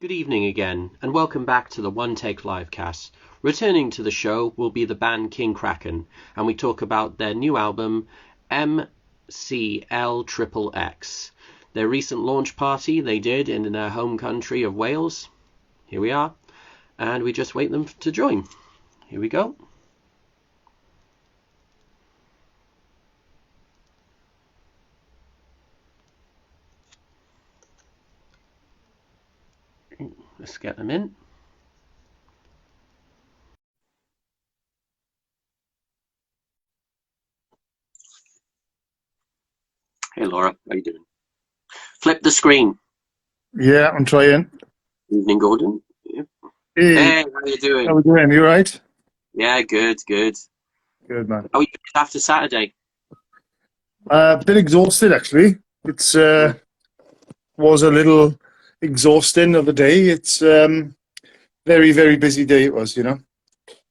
Good evening again, and welcome back to the One Take Livecast. Returning to the show will be the band King Kraken, and we talk about their new album, MCL their recent launch party they did in their home country of Wales. Here we are, and we just wait them to join. Here we go. Let's get them in. Hey Laura, how you doing? Flip the screen. Yeah, I'm trying. Evening, Gordon. Hey, Hey, how you how doing? we doing? You right? Yeah, good, good. Good, man. How are you doing after Saturday? A bit exhausted actually. It's was a little exhausting of a day. It's very, very busy day it was, you know.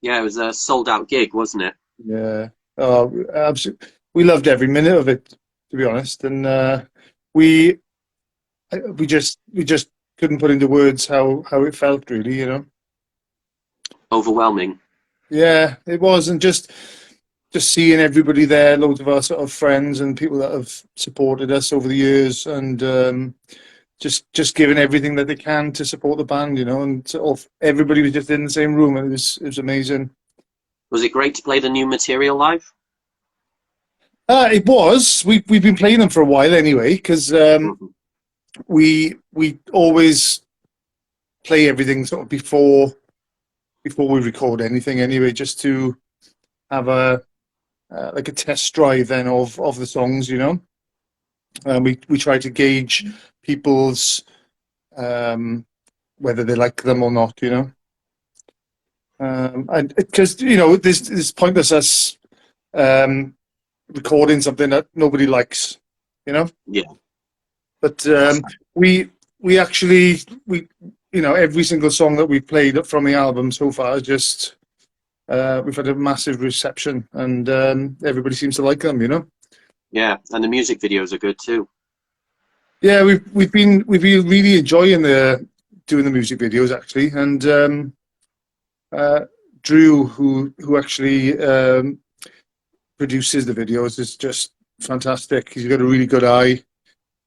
Yeah, it was a sold out gig, wasn't it? Yeah. Oh, absolutely. We loved every minute of it, to be honest. And we we just couldn't put into words how it felt really, you know. Overwhelming. Yeah, it was, and just seeing everybody there, loads of our sort of friends and people that have supported us over the years, and just giving everything that they can to support the band, you know, and sort of everybody was just in the same room, and it was amazing. Was it great to play the new material live? It was. We've been playing them for a while anyway, because Mhm. we always play everything sort of before we record anything anyway, just to have a like a test drive then of the songs, you know. We try to gauge people's um, whether they like them or not, you know. And because you know, there's pointless us um, recording something that nobody likes, you know. Yeah, But that's we actually we you know every single song that we've played from the album so far is just we've had a massive reception, and everybody seems to like them, you know. yeah, and the music videos are good too. Yeah, we've been really enjoying the doing the music videos actually, and uh, Drew, who actually produces the videos, is just fantastic. He's got a really good eye.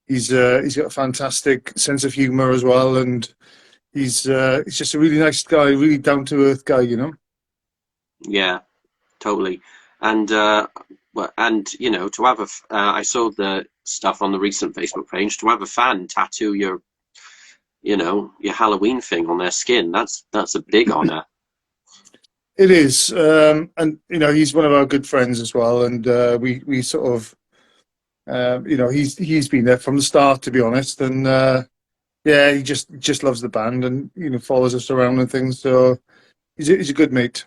He's got a fantastic sense of humor as well, and he's just a really nice guy, really down to earth guy, you know. Yeah, totally. And well, and you know, to have I saw the stuff on the recent Facebook page. To have a fan tattoo your, you know, your Halloween thing on their skin. That's a big honor. It is, and you know he's one of our good friends as well, and we sort of you know he's been there from the start, to be honest, and yeah, he just loves the band and you know follows us around and things. So he's a good mate.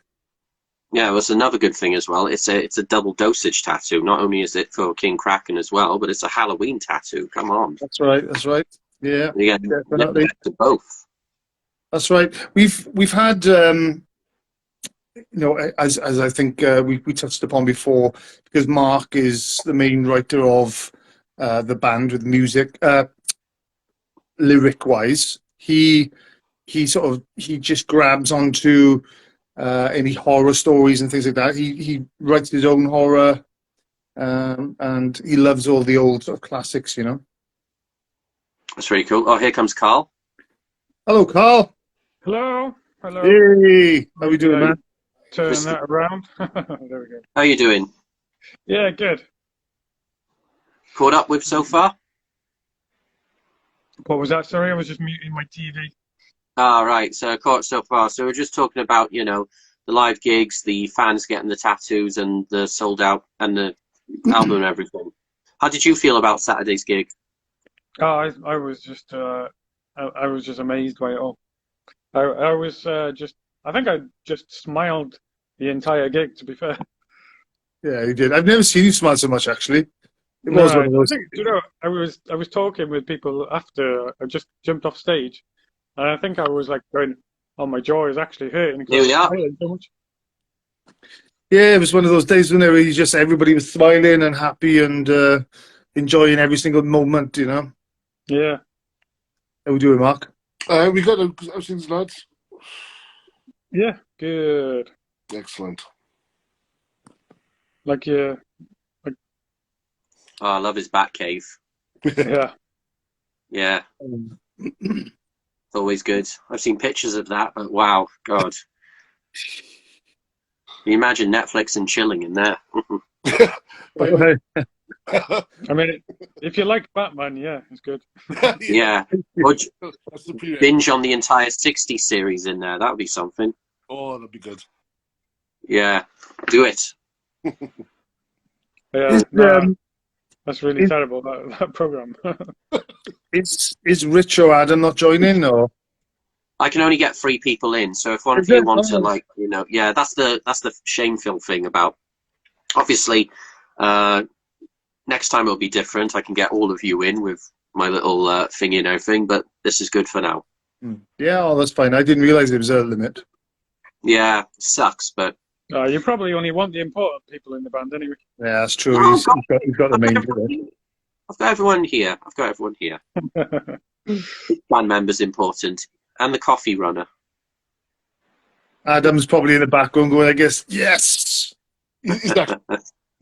Yeah, it was another good thing as well. It's a double dosage tattoo. Not only is it for King Kraken as well, but it's a Halloween tattoo. Come on, That's right. That's right. Yeah, you get the definitely. best of both. That's right. We've had you know as I think we touched upon before, because Mark is the main writer of the band with music, lyric wise. He sort of he just grabs onto any horror stories and things like that. He writes his own horror, and he loves all the old sort of classics, you know. That's really cool. Oh, here comes Carl. Hello, Carl. Hello, hello. Hey, how we Maybe doing, I man? turn Kristen. that around. There we go. How you doing? Yeah, good. Caught up with so far? What was that? Sorry, I was just muting my TV. Ah, right. So caught so far. So we're just talking about, you know, the live gigs, the fans getting the tattoos, and the sold out, and the album and everything. How did you feel about Saturday's gig? Oh, I was just I was just amazed by it all. I was just I think I just smiled the entire gig. To be fair, Yeah, he did. I've never seen you smile so much, actually. It no, was one I of those. think you know I was talking with people after I just jumped off stage, and I think I was like going, "Oh, my jaw is actually hurting because I Here we was are. smiling so much." Yeah, it was one of those days when there was just everybody was smiling and happy and enjoying every single moment, you know. Yeah. How we doing, Mark? We got how's things, lads? Yeah, good. Excellent. Like yeah, like Oh, I love his bat cave. yeah. Yeah, Um, it's always good. I've seen pictures of that, but wow, God. Can you imagine Netflix and chilling in there? Pilot. I mean, if you like Batman, yeah, it's good. Yeah, Yeah. Or that's the prerequisite. binge on the entire 60 series in there. That would be something. Oh, that'd be good. Yeah, do it. Yeah, is no, that's really is terrible that program. is Rich or Adam not joining, or I can only get 3 people in, so if one is of you it? want to, Oh, like, yeah, that's the shameful thing about. Obviously, uh, next time it'll be different. I can get all of you in with my little thingy and everything, but this is good for now. yeah, oh, that's fine. I didn't realize there was a limit. Yeah, sucks, but You probably only want the important people in the band anyway. Yeah, that's true. no, He's got the I've got main everyone bit. here. I've got everyone here. I've got everyone here. Band members important, and the coffee runner. Adam's probably in the background going, I guess, yes. He's actually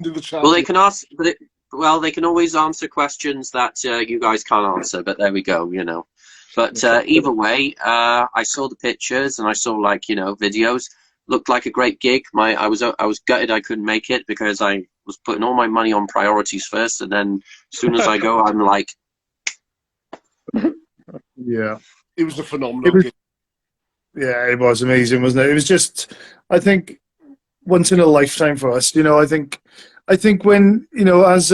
in the chat. Well, they can ask, well, they can always answer questions that you guys can't answer. But there we go. But either way, I saw the pictures and I saw videos. Looked like a great gig. I was gutted I couldn't make it because I was putting all my money on priorities first, and then as soon as I go, I'm like, Yeah. It was a It phenomenal was, game. yeah, it was amazing, wasn't it? It was just, I think, once in a lifetime for us. I think when, as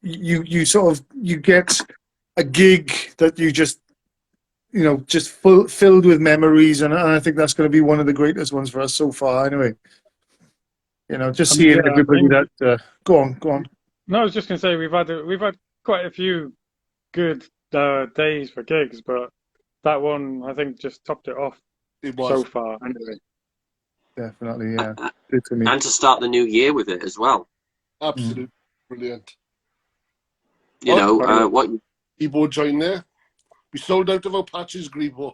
you sort of, you get a gig that you just, just filled with memories, and I think that's going to be one of the greatest ones for us so far, anyway. Just seeing Yeah, I everybody mean, that, go on. no, I was just gonna say we've had quite a few good days for gigs, but that one I think just topped it off It so was far. Anyway, Definitely, yeah. Good for me. and to start the new year with it as well. absolutely brilliant. You Oh, know, quite a what Grebo joined there. We sold out of our patches, Grebo.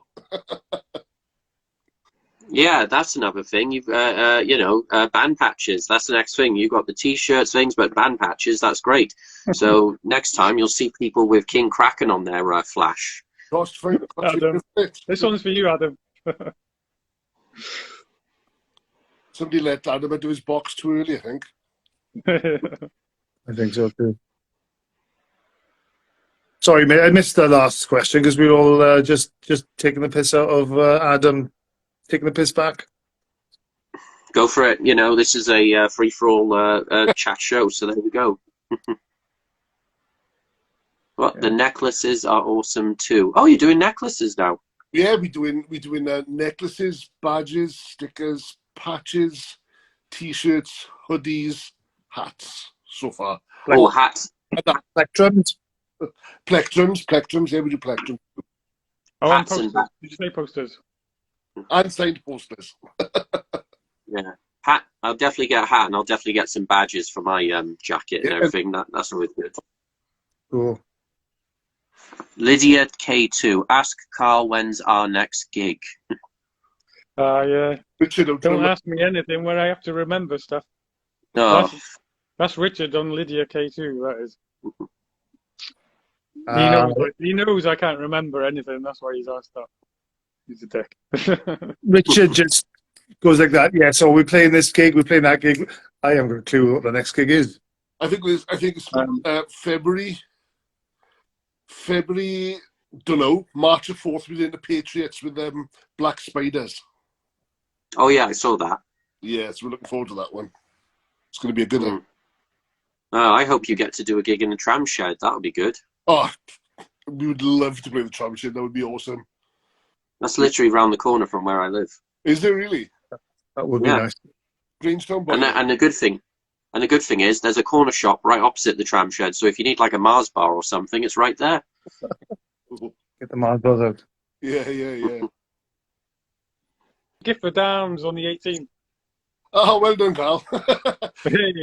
Yeah, that's another thing. Band patches. That's the next thing. You've got the T-shirts, things, but band patches. That's great. So next time you'll see people with King Kraken on their flash. Cost for Adam. This one's for you, Adam. Somebody let Adam into his box too early, I think. I think so too. Sorry, mate, I missed the last question because we were all just taking the piss out of Adam taking the piss back. Go for it. This is a free-for-all chat show, so there we go. Well, the necklaces are awesome too. Oh, you're doing necklaces now. Yeah, we doing necklaces, badges, stickers, patches, T-shirts, hoodies, hats. So far, Like, Oh, hats. Plectrums. plectrums. Yeah, we do plectrums Oh, and Hats and posters. Did you say posters? and signed posters. yeah. Hat. I'll definitely get a hat, and I'll definitely get some badges for my jacket and Yeah, everything. That's always good. Cool. Lydia K2. Ask Carl when's our next gig. Yeah. Richard, Don't ask me anything where I have to remember stuff. Oh, That's Richard on Lydia K2. That is. Uh, He knows I can't remember anything. That's why he's asked that. He's a dick. Richard just goes like that. Yeah, so we're playing this gig, we're playing that gig. I haven't got a clue what the next gig is. I think it's February. Don't know. March the 4th, we're in the Patriots with Black Spiders. oh yeah, I saw that. Yeah, so we're looking forward to that one. It's going to be a good one. I hope you get to do a gig in a tram shed. That would be good. Oh, we would love to play the tram shed. That would be awesome. That's literally round the corner from where I live. Is there really? That would be Yeah. nice. Greenstone Boy. And the good thing is there's a corner shop right opposite the tram shed. So if you need like a Mars bar or something, it's right there. Get the Mars out. Yeah. Gifford Downs on the 18th. Oh, well done, Carl. Hey.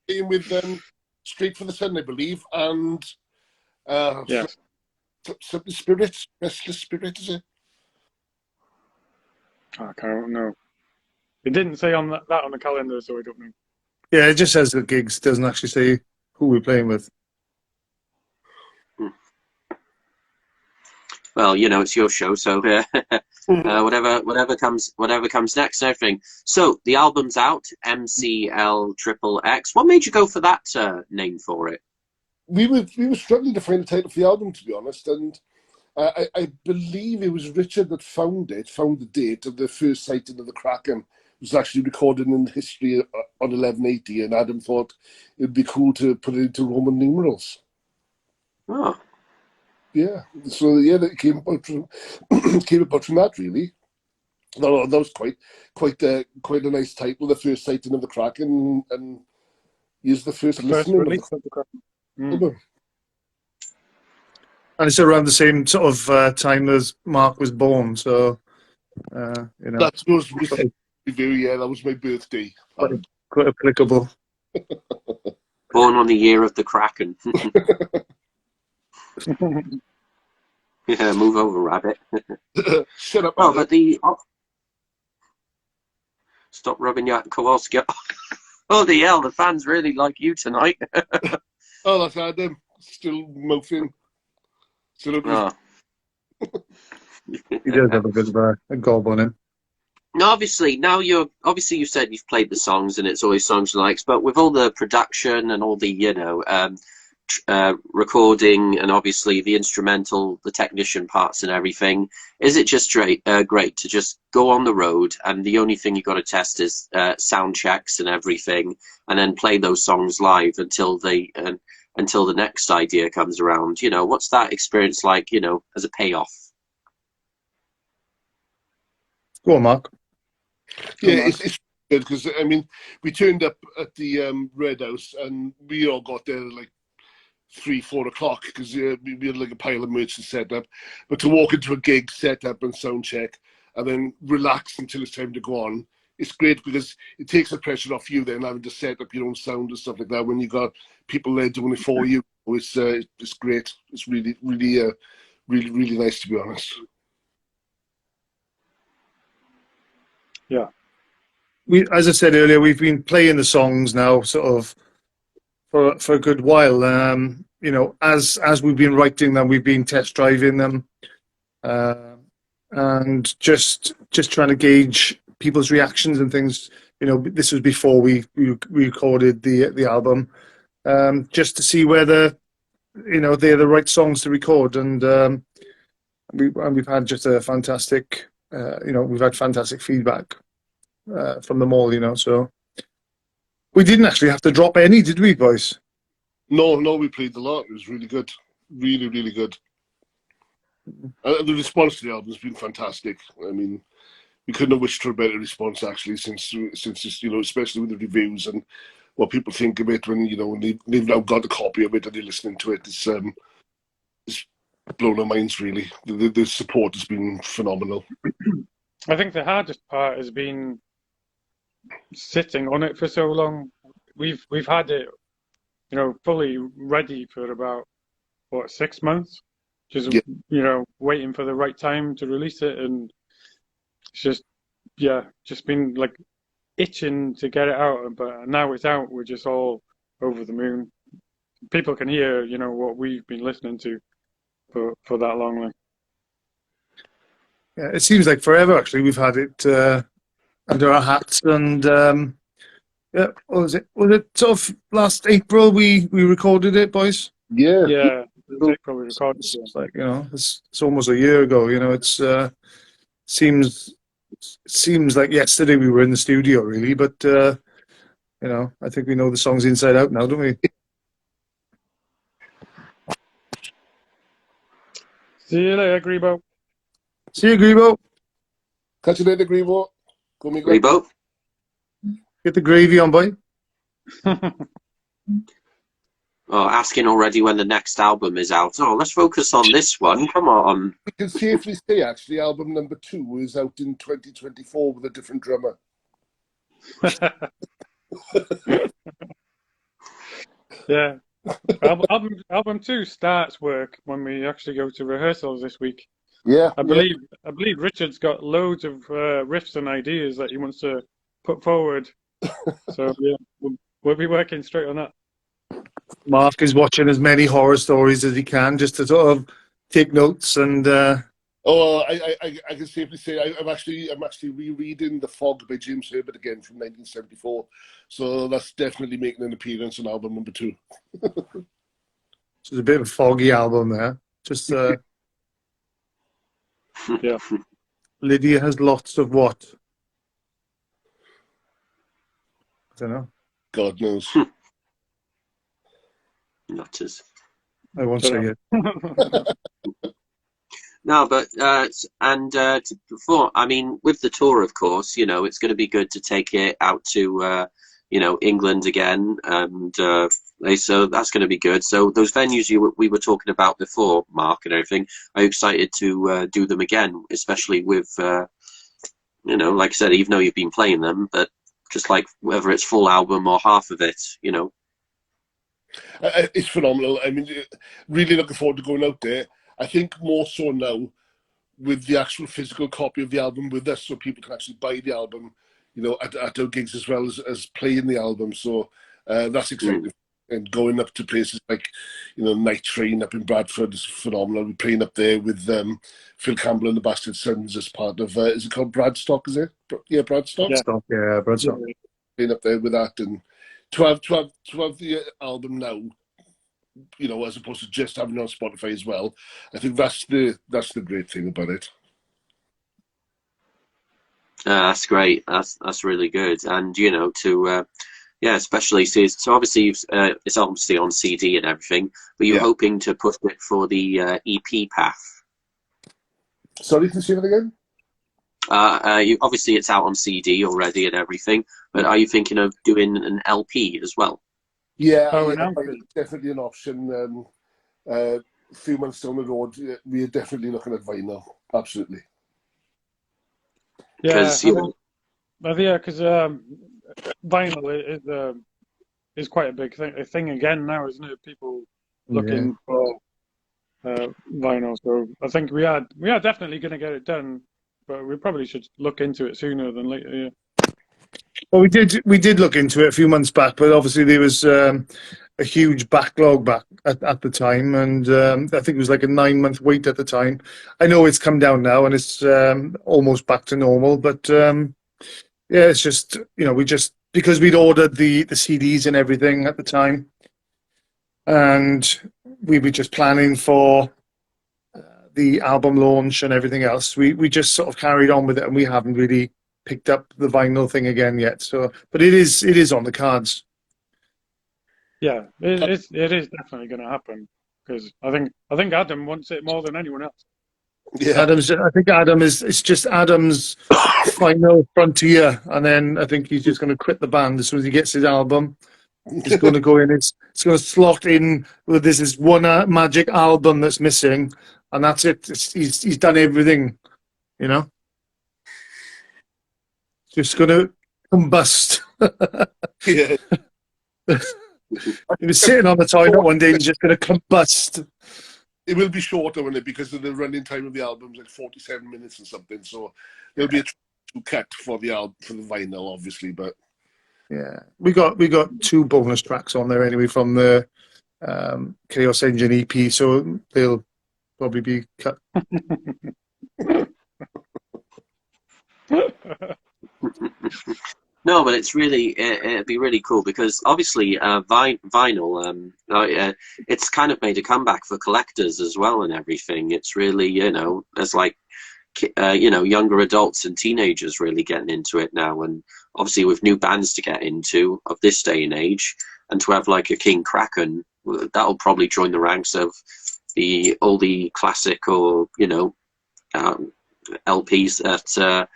Came with Straight for the Sun, I believe, and Yes. Something Spirit, Restless Spirit, is it? I can't know. It didn't say on that on the calendar, so I don't know. Yeah, it just says the gigs, doesn't actually say who we're playing with. Well, it's your show, so whatever comes next and everything. So the album's out, MCL Triple X. What made you go for that name for it? We were struggling to find a title for the album, to be honest, and I believe it was Richard that found the date of the first sighting of the Kraken. It was actually recorded in history on 1180, and Adam thought it would be cool to put it into Roman numerals. Oh, Yeah, so yeah, that came about from that, really. That was quite a nice title, the first sighting of the Kraken, and he's the first The first listening of release of the Kraken. the album. And it's around the same sort of time as Mark was born, so That was review. Yeah, that was my birthday. quite applicable. born on the year of the Kraken. Yeah, move over, rabbit. Shut up, Oh, Adam. but stop rubbing your Kowalski. Oh, the hell, the fans really like you tonight. Oh, that's Adam. Still mouthing. Still Oh. He does have a bit of a gob on him. Now, obviously, you said you've played the songs and it's always songs you like, but with all the production and all the, recording and obviously the instrumental, the technician parts and everything, is it just great to just go on the road and the only thing you got to test is sound checks and everything, and then play those songs live until the next idea comes around? What's that experience like? As a payoff. Go on, Mark. Yeah, it's good because we turned up at the Red House and we all got there like 3-4 o'clock because we had like a pile of merch to set up. But to walk into a gig, set up and sound check, and then relax until it's time to go on, it's great because it takes the pressure off you then having to set up your own sound and stuff like that when you got people there doing it for you. It's great. It's really really nice, to be honest. Yeah. As I said earlier, we've been playing the songs now sort of for a good while. As we've been writing them, we've been test driving them, and just trying to gauge people's reactions and things. This was before we recorded the album, just to see whether they're the right songs to record, and we've had just a fantastic, we've had fantastic feedback from them all. So we didn't actually have to drop any, did we, boys? No, we played a lot. It was really good. Really, really good. And the response to the album has been fantastic. We couldn't have wished for a better response, actually, since especially with the reviews and what people think of it when they've now got a copy of it and they're listening to it. It's blown our minds, really. The support has been phenomenal. I think the hardest part has been sitting on it for so long. We've had it, fully ready for about 6 months, just waiting for the right time to release it, and it's just been like itching to get it out. But now it's out, we're just all over the moon. People can hear, what we've been listening to for that long. Like. Yeah, it seems like forever. Actually, we've had it under our hats, and yeah, what was it? Was it sort of last April we recorded it, boys? Yeah. Yeah, April we recorded. It's like it's almost a year ago. It's seems like yesterday we were in the studio, really. But I think we know the songs inside out now, don't we? See you later, Grebo. See you, Grebo. Catch you later, Grebo. Go, Miguel. Grebo? Get the gravy on, boy. Oh, asking already when the next album is out. Oh, let's focus on this one. Come on. We can safely say, actually, album number 2 is out in 2024 with a different drummer. Yeah, Album two starts work when we actually go to rehearsals this week. Yeah, I yeah. believe Richard's got loads of riffs and ideas that he wants to put forward. So yeah, we'll be working straight on that. Mark is watching as many horror stories as he can, just to sort of take notes and. Oh, I can safely say I'm actually rereading The Fog by James Herbert again from 1974, so that's definitely making an appearance on album number 2. It's a bit of a foggy album there. Just Yeah. Lydia has lots of what? I don't know. God knows. Nutters. I won't say it. No, but before, I mean, with the tour, of course, you know, it's going to be good to take it out to, you know, England again, and so that's going to be good. So those venues we were talking about before, Mark, and everything, I'm excited to do them again, especially with, you know, like I said, even though you've been playing them, but just like whether it's full album or half of it, you know. It's phenomenal. I mean, really looking forward to going out there. I think more so now with the actual physical copy of the album with us, so people can actually buy the album, you know, at our gigs as well as playing the album. So that's exciting. And going up to places like, you know, Night Train up in Bradford is phenomenal. We're playing up there with Phil Campbell and the Bastard Sons as part of, is it called Bradstock, is it? Yeah, Bradstock? Yeah, Bradstock. Playing up there with that. And to have the album now, you know, as opposed to just having it on Spotify as well, I think that's the great thing about it. That's great. That's really good. And you know, to yeah, especially so obviously it's obviously on CD and everything, but you're hoping to put it for the EP path. Sorry, can you say that again? Obviously it's out on CD already and everything, but are you thinking of doing an LP as well? Yeah, definitely an option. A few months down the road, we're definitely looking at vinyl. Absolutely. Yeah, because vinyl is quite a big thing again now, isn't it? People looking for vinyl. So I think we are definitely going to get it done, but we probably should look into it sooner than later. Yeah. Well, we did look into it a few months back, but obviously there was a huge backlog back at the time, and I think it was like a 9-month wait at the time. I know it's come down now, and it's almost back to normal, but yeah, it's just, you know, we just, because we'd ordered the CDs and everything at the time, and we were just planning for the album launch and everything else. We just sort of carried on with it, and we haven't really picked up the vinyl thing again yet. So, but it is on the cards. Yeah, it is definitely going to happen, because I think Adam wants it more than anyone else. Yeah, I think Adam it's just Adam's final frontier, and then I think he's just going to quit the band as soon as he gets his album. He's going to go in. It's going to slot in. Well, there's this one magic album that's missing, and that's it. He's done everything, you know. Just going to combust. Yeah. He was sitting on the toilet one day and he's just going to combust. It will be shorter, won't it? Because of the running time of the album's like 47 minutes or something. So there'll be a cut for the album, for the vinyl, obviously. But yeah, we got 2 bonus tracks on there anyway from the Chaos Engine EP, so they'll probably be cut. No, but it's really it'd be really cool because obviously vinyl it's kind of made a comeback for collectors as well and everything. It's really, you know, there's like you know, younger adults and teenagers really getting into it now, and obviously with new bands to get into of this day and age, and to have like a King Kraken, that'll probably join the ranks of the oldie classic or, you know, LPs that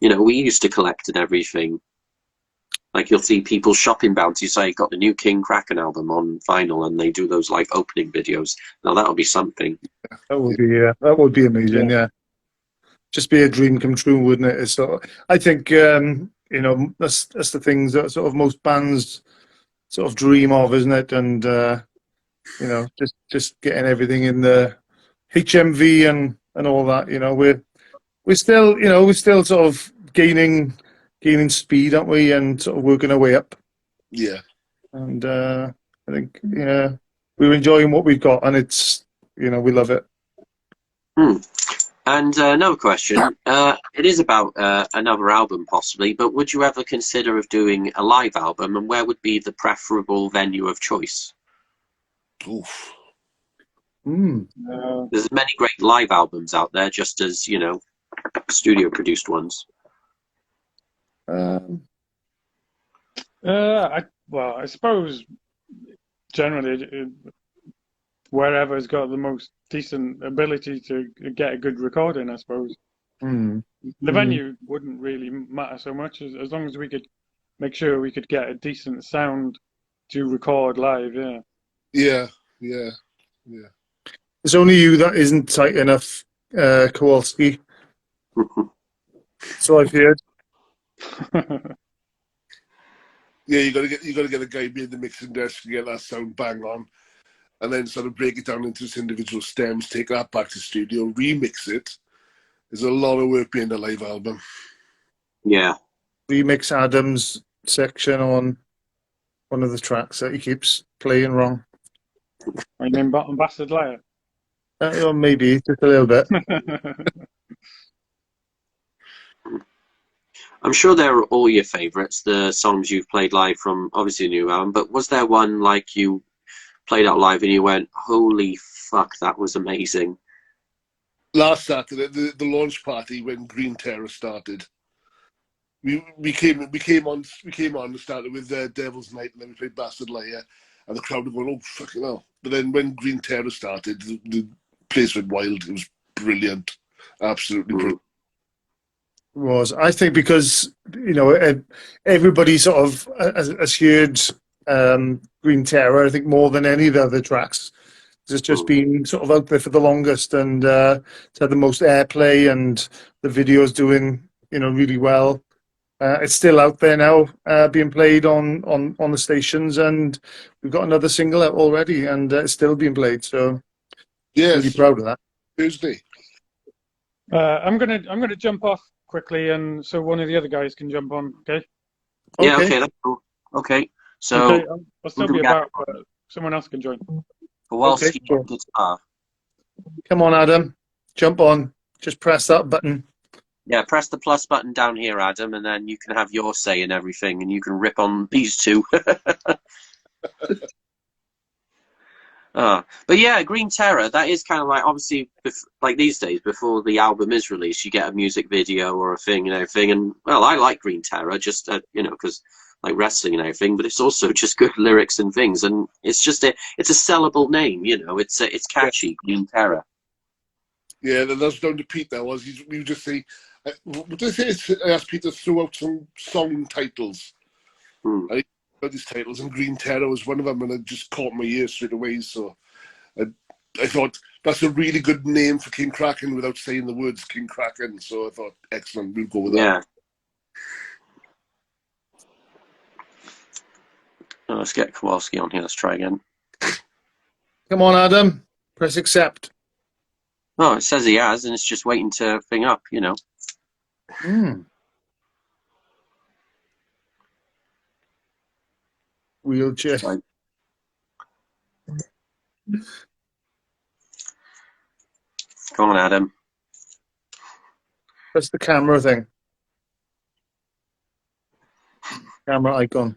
you know, we used to collect and everything. Like you'll see people shopping bounty say got the new King Kraken album on vinyl, and they do those like opening videos. Now that'll be something. That would be amazing. Yeah, just be a dream come true, wouldn't it? So I think you know, that's the things that sort of most bands sort of dream of, isn't it? And you know, just getting everything in the HMV and all that. You know, we're still, you know, we're still sort of gaining speed, aren't we? And sort of working our way up. Yeah. And I think, yeah, we're enjoying what we've got, and it's, you know, we love it. Hmm. And another question. It is about another album, possibly, but would you ever consider of doing a live album, and where would be the preferable venue of choice? Oof. Mm. There's many great live albums out there, just as, you know, studio-produced ones. Um, I suppose generally wherever's got the most decent ability to get a good recording, I suppose. mm, The mm. venue wouldn't really matter so much as long as we could make sure we could get a decent sound to record live. Yeah. Yeah. Yeah. Yeah. It's only you that isn't tight enough, Kowalski. So I've heard. Yeah, you gotta get a guy behind the mixing desk to get that sound bang on, and then sort of break it down into its individual stems, take that back to studio, remix it. There's a lot of work behind a live album. Yeah. Remix Adam's section on one of the tracks that he keeps playing wrong. I mean, Bastard Liar. Or maybe just a little bit. I'm sure they're all your favourites, the songs you've played live from obviously the new album, but was there one like you played out live and you went, holy fuck, that was amazing? Last Saturday, the launch party when Green Terror started, we came on and started with Devil's Night, and then we played Bastard Liar, and the crowd were going, oh fucking hell! But then when Green Terror started, the place went wild. It was brilliant, absolutely brilliant. Was I think because, you know, everybody sort of has heard Green Terror, I think, more than any of the other tracks. It's just been sort of out there for the longest, and it's had the most airplay, and the video's doing, you know, really well. It's still out there now, being played on the stations, and we've got another single out already, and it's still being played. So Yes, really proud of that. Thursday. I'm gonna jump off quickly, and so one of the other guys can jump on. Okay. Yeah, Okay. okay, that's cool. Okay, so Okay, I'll still be about, but someone else can join. Kowalski Okay, cool. guitar. Come on, Adam, jump on. Just press that button. Yeah, press the plus button down here, Adam, and then you can have your say in everything, and you can rip on these two. But yeah, Green Terror, that is kind of like, obviously, like these days, before the album is released, you get a music video or a thing and everything. And, well, I like Green Terror, just, you know, because like wrestling and everything, but it's also just good lyrics and things. And it's just it's a sellable name, you know, it's catchy, Green Terror. Yeah, that's down to Pete. That was. We would just say, what did I say? I asked Pete to throw out some song titles. I got these titles, and Green Terror was one of them, and it just caught my ear straight away. So I thought that's a really good name for King Kraken without saying the words King Kraken. So I thought, excellent, we'll go with that. Yeah. Oh, let's get Kowalski on here. Let's try again. Come on, Adam. Press accept. Oh, it says he has, and it's just waiting to thing up, you know. Wheelchair. Right. Come on, Adam. Press the camera thing. Camera icon.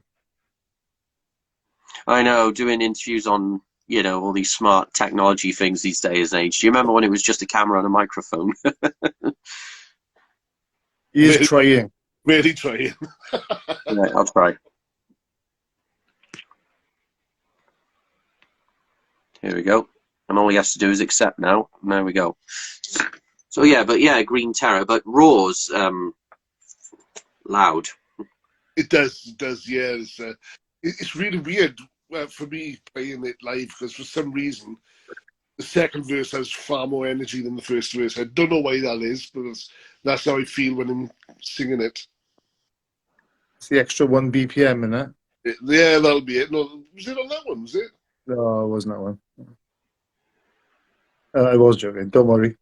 I know, doing interviews on, you know, all these smart technology things these days and age. Do you remember when it was just a camera and a microphone? He is trying. Really trying. Yeah, I'll try. Here we go. And all he has to do is accept now. And there we go. So yeah, Green Terror. But Raw's loud. It does, yeah. It's really weird for me playing it live because for some reason the second verse has far more energy than the first verse. I don't know why that is, but that's how I feel when I'm singing it. It's the extra 1 BPM in it. Yeah, that'll be it. No, was it on that one? Was it? No, it wasn't that one. I was joking. Don't worry.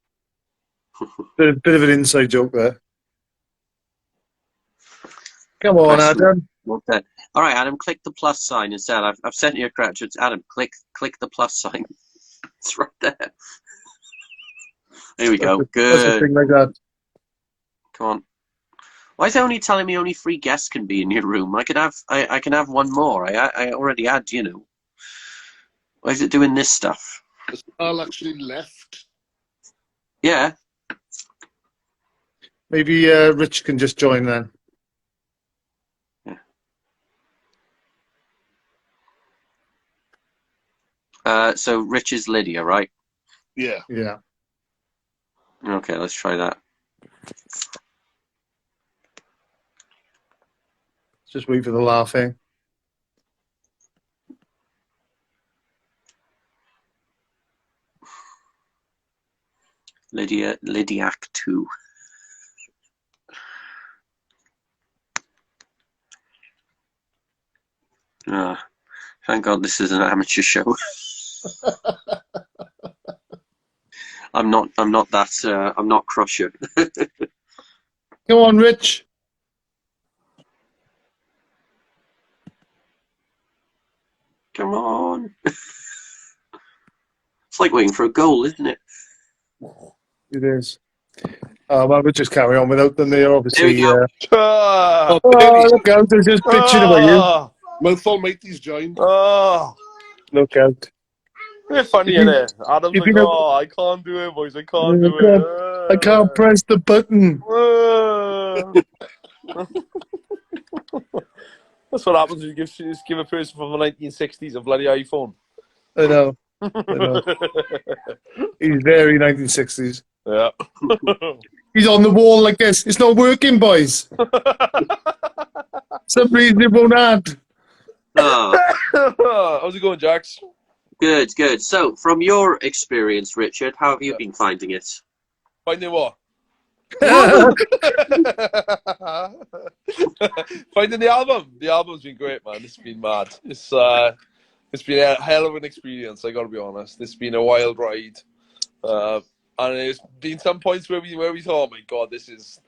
Bit of an inside joke there. Come on, Press Adam. okay. All right, Adam, click the plus sign instead. I've sent you a credit. Adam, click the plus sign. It's right there. There we go. That's a Good. thing like that. Come on. Why is it only telling me only 3 guests can be in your room? I can have one more. I already had, you know. Why is it doing this stuff? Has Carl actually left? Yeah. Maybe Rich can just join then. So Rich is Lydia, right? Yeah. Yeah. Okay, let's try that. Just wait for the laughing. Lydiac 2. Thank God this is an amateur show. I'm not Crusher. Come on, Rich. Come on. It's like waiting for a goal, isn't it? It is. Well, we'll just carry on without them. They're obviously. There we go. Oh, Oh, look out! They're just bitching about you. Mouthful matey's joined. Look out! It's funny, isn't it? Adam's you've like, been a- oh, I can't do it, boys. I can't do it. I can't press the button. That's what happens when you give a person from the 1960s a bloody iPhone. I know. He's very 1960s. Yeah. He's on the wall like this. It's not working, boys. Some reason it won't add. Oh, How's it going, Jax? good. So, from your experience, Richard, how have you been finding it? Finding what? Finding the album. The album's been great, man. It's been mad. It's been a hell of an experience. I got to be honest. It's been a wild ride, and there's been some points where we thought, oh my God, this is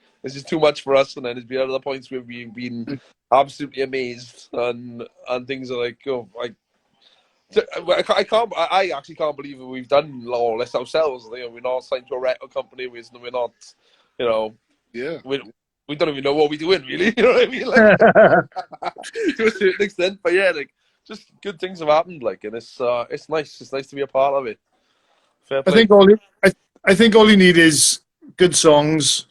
too much for us, and then there's been other points where we've been absolutely amazed, and things are like, oh, I actually can't believe that we've done all this ourselves. You know, we're not signed to a record company. We're not, you know, Yeah. we don't even know what we're doing, really. You know what I mean? Like, to a certain extent, but yeah, like, just good things have happened, like, and it's nice. It's nice to be a part of it. Fair play. I think all you need is good songs,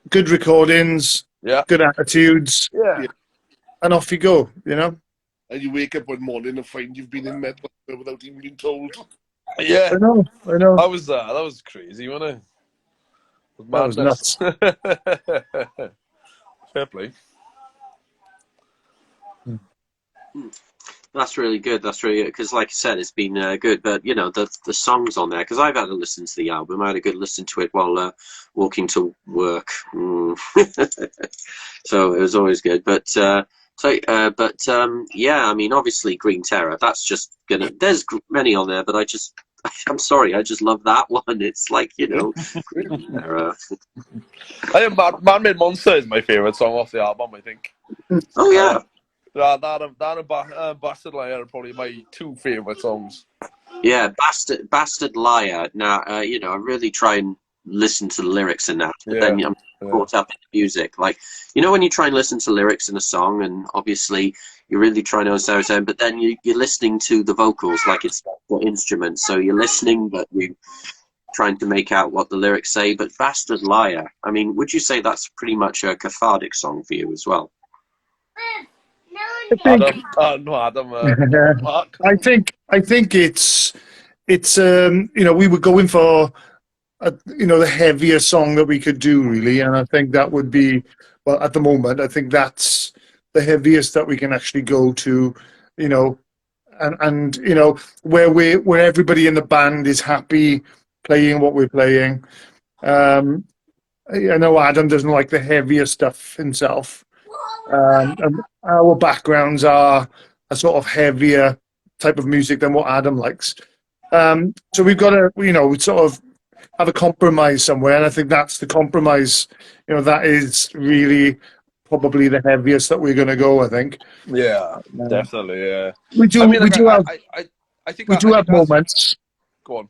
good recordings, Yeah. good attitudes, Yeah. and off you go. You know. And you wake up one morning and find you've been in med without even being told. Yeah. I know. That was crazy, wasn't it? That was nuts. Fair play. That's really good. Because, like I said, it's been good. But you know, the songs on there. Because I've had a listen to the album. I had a good listen to it while walking to work. So it was always good. But yeah. I mean, obviously, Green Terror. That's just gonna. There's many on there, but I'm sorry. I just love that one. It's like, you know, Green Terror. I think Man-Made Monster is my favourite song off the album, I think. Oh yeah. That and Bastard Liar are probably my 2 favourite songs. Yeah, Bastard Liar. Now, you know, I really try and listen to the lyrics in that, but then I'm caught up in the music. Like, you know, when you try and listen to lyrics in a song, and obviously you're really trying to understand what it's saying, but then you're listening to the vocals like it's the instruments. So you're listening, but you're trying to make out what the lyrics say. But Bastard Liar, I mean, would you say that's pretty much a cathartic song for you as well? Mark. I think it's you know, we were going for you know, the heavier song that we could do, really, and I think that would be, well, at the moment I think that's the heaviest that we can actually go to, you know, and you know, where everybody in the band is happy playing what we're playing. I know Adam doesn't like the heavier stuff himself. And our backgrounds are a sort of heavier type of music than what Adam likes. So we've got to, we sort of have a compromise somewhere, and I think that's the compromise. That is really probably the heaviest that we're going to go. I think. Yeah, definitely. Yeah. We do. I mean, We like, do have. I think We do I have think that's moments. go on.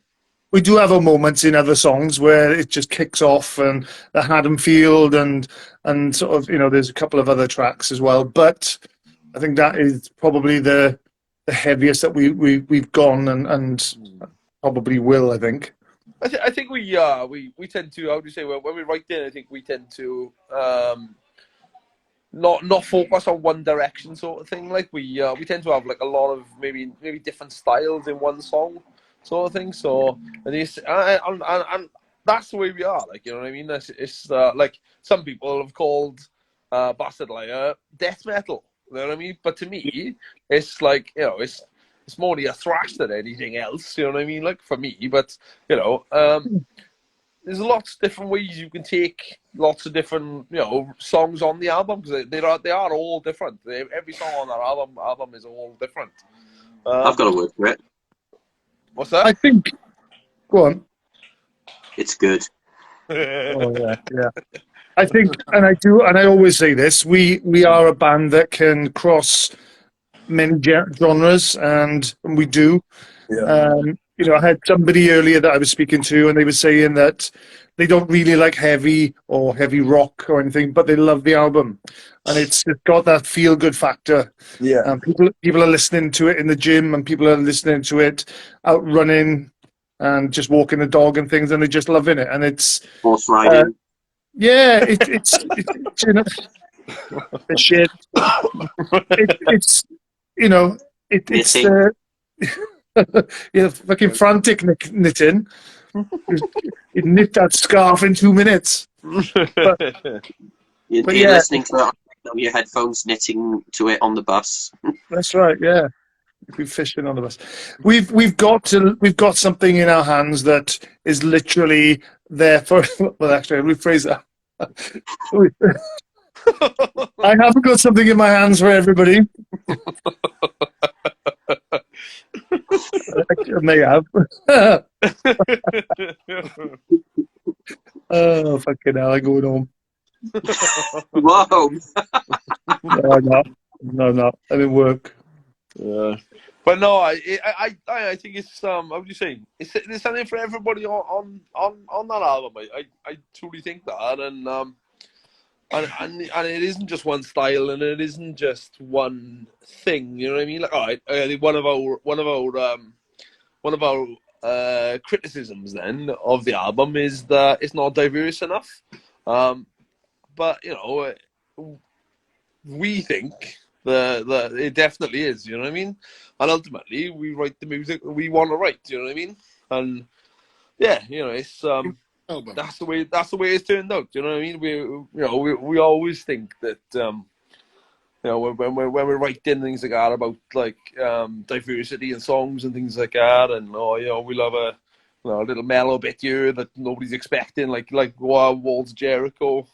We do have our moments in other songs where it just kicks off, and the Haddonfield and sort of there's a couple of other tracks as well. But I think that is probably the heaviest that we've gone and probably will. I think. I think we tend to, how do you say, when we write in, I think we tend to not focus on one direction sort of thing. Like we tend to have like a lot of maybe different styles in one song sort of thing. So and that's the way we are. Like, you know what I mean? It's like some people have called Bastard Liar death metal. You know what I mean? But to me, it's like, it's more a thrash than anything else. You know what I mean? Like for me, but there's lots of different ways you can take lots of different songs on the album, because they are all different. Every song on that album is all different. I've got a word for it. What's that? I think. Go on. It's good. Oh yeah. I think, and I always say this: we are a band that can cross many genres, and we do. Yeah. I had somebody earlier that I was speaking to, and they were saying that they don't really like heavy or heavy rock or anything, but they love the album, and it's got that feel good factor. Yeah. People are listening to it in the gym, and people are listening to it out running and just walking the dog and things, and they're just loving it. And it's Horse riding. yeah, it's the shit. It's it's Knitting. yeah, fucking frantic knitting. You knit that scarf in 2 minutes. But You're yeah, listening to it on your headphones, knitting to it on the bus. that's right. Yeah, we're fishing on the bus. We've got something in our hands that is literally there for. Well, actually, I'll rephrase that. I haven't got something in my hands for everybody. I may have. Oh, fucking hell, I'm going home. Whoa! No, I'm not. No, I'm not. I'm in work. Yeah. But no, I think it's how would you say? There's something for everybody on that album. I truly think that, and it isn't just one style, and it isn't just one thing. You know what I mean? Like, all right, I think one of our criticisms then of the album is that it's not diverse enough. But we think that it definitely is. You know what I mean? And ultimately, we write the music that we want to write. You know what I mean? And yeah, it's that's the way it's turned out. You know what I mean? We always think that when we're writing things like that about like diversity in songs and things like that, and we'll have a little mellow bit here that nobody's expecting, like Walls of Jericho.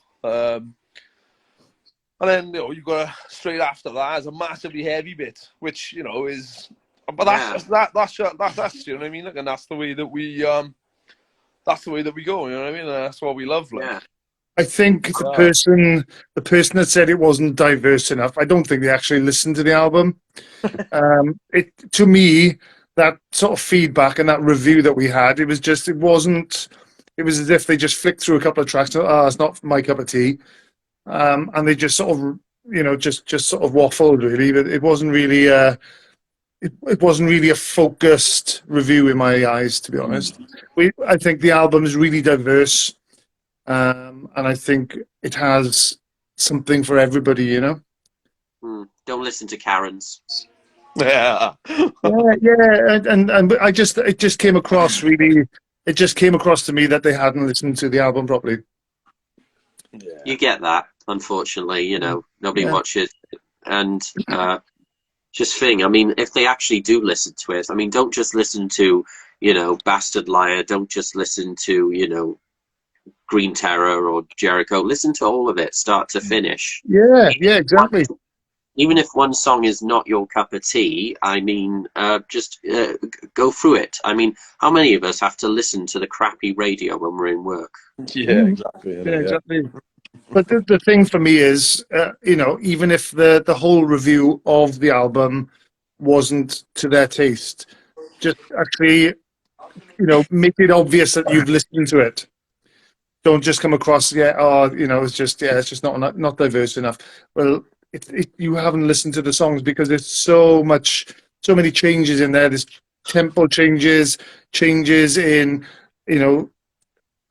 And then you got straight after that as a massively heavy bit, which is, but that's you know what I mean, like, and that's the way that we go. You know what I mean? And that's what we love. Like. Yeah. I think the person that said it wasn't diverse enough, I don't think they actually listened to the album. To me, that sort of feedback and that review that we had, it was as if they just flicked through a couple of tracks. It's not my cup of tea. And they just sort of, just sort of waffled really, but it wasn't really it wasn't really a focused review in my eyes, to be honest. I think the album is really diverse, and I think it has something for everybody. Don't listen to Karens. Yeah. Yeah, and it just came across really. It just came across to me that they hadn't listened to the album properly. Yeah. You get that, unfortunately. Nobody watches it. And just think, I mean, if they actually do listen to it, I mean, don't just listen to, Bastard Liar. Don't just listen to, Green Terror or Jericho. Listen to all of it, start to finish. Yeah, exactly. even if one song is not your cup of tea, I mean, just go through it. I mean, how many of us have to listen to the crappy radio when we're in work? Yeah, exactly. Yeah, exactly. But the thing for me is, you know, even if the whole review of the album wasn't to their taste, just actually, you know, make it obvious that you've listened to it. Don't just come across, you know, it's just not diverse enough. Well, you haven't listened to the songs because there's so many changes in there. There's tempo changes, changes in, you know,